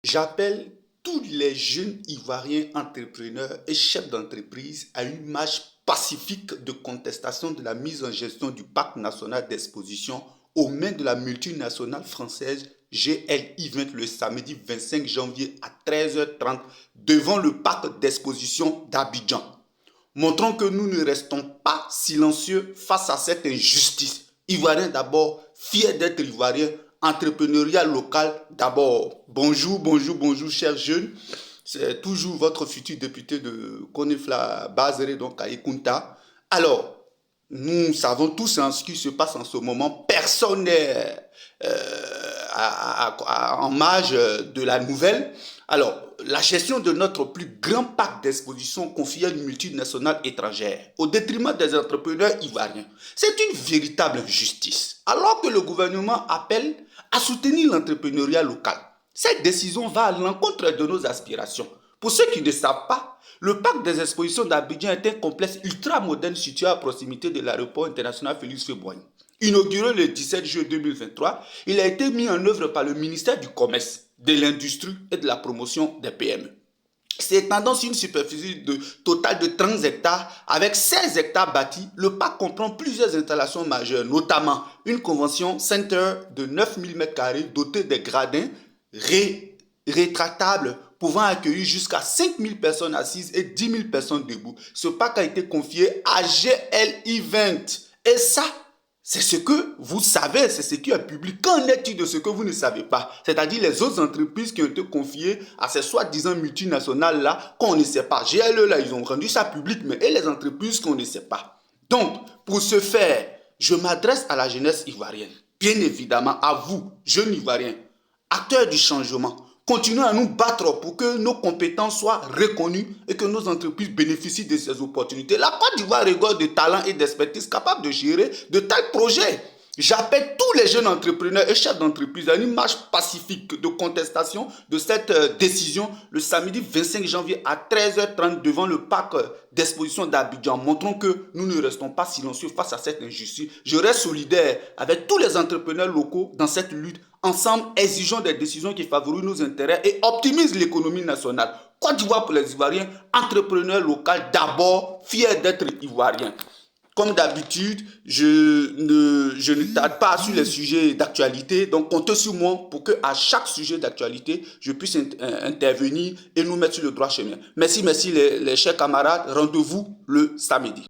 J'appelle tous les jeunes Ivoiriens entrepreneurs et chefs d'entreprise à une marche pacifique de contestation de la mise en gestion du parc national d'exposition aux mains de la multinationale française GLI20 le samedi 25 janvier à 13h30 devant le parc d'exposition d'Abidjan. Montrons que nous ne restons pas silencieux face à cette injustice. Ivoiriens d'abord, fiers d'être Ivoiriens, entrepreneuriat local d'abord. Bonjour, bonjour, bonjour chers jeunes. C'est toujours votre futur député de Konefla Bazere, donc à Ikunta. Alors, nous savons tous ce qui se passe en ce moment. Personne n'est en marge de la nouvelle. Alors, la gestion de notre plus grand parc d'exposition confié à une multinationale étrangère, au détriment des entrepreneurs ivoiriens, c'est une véritable injustice. Alors que le gouvernement appelle à soutenir l'entrepreneuriat local, cette décision va à l'encontre de nos aspirations. Pour ceux qui ne savent pas, le parc des expositions d'Abidjan est un complexe ultra-moderne situé à proximité de l'aéroport international Félix-Houphouët-Boigny. Inauguré le 17 juillet 2023, il a été mis en œuvre par le ministère du Commerce, de l'Industrie et de la Promotion des PME. S'étendant sur une superficie totale de 30 hectares, avec 16 hectares bâtis, le parc comprend plusieurs installations majeures, notamment une convention center de 9000 m² doté de gradins rétractables pouvant accueillir jusqu'à 5000 personnes assises et 10 000 personnes debout. Ce parc a été confié à GLI20. Et ça, c'est ce que vous savez, c'est ce qui est public. Qu'en est-il de ce que vous ne savez pas? C'est-à-dire les autres entreprises qui ont été confiées à ces soi-disant multinationales-là, qu'on ne sait pas. GLE, là, ils ont rendu ça public, mais et les entreprises qu'on ne sait pas. Donc, pour ce faire, je m'adresse à la jeunesse ivoirienne. Bien évidemment, à vous, jeunes Ivoiriens, acteurs du changement. Continuons à nous battre pour que nos compétences soient reconnues et que nos entreprises bénéficient de ces opportunités. La Côte d'Ivoire regorge de talents et d'expertise capables de gérer de tels projets. J'appelle tous les jeunes entrepreneurs et chefs d'entreprise à une marche pacifique de contestation de cette décision le samedi 25 janvier à 13h30 devant le parc d'exposition d'Abidjan. Montrons que nous ne restons pas silencieux face à cette injustice. Je reste solidaire avec tous les entrepreneurs locaux dans cette lutte. Ensemble, exigeons des décisions qui favorisent nos intérêts et optimisent l'économie nationale. Côte d'Ivoire pour les Ivoiriens, entrepreneurs locaux d'abord, fiers d'être Ivoiriens. Comme d'habitude, je ne tarde pas sur les sujets d'actualité, donc comptez sur moi pour qu'à chaque sujet d'actualité, je puisse intervenir et nous mettre sur le droit chemin. Merci les chers camarades, rendez-vous le samedi.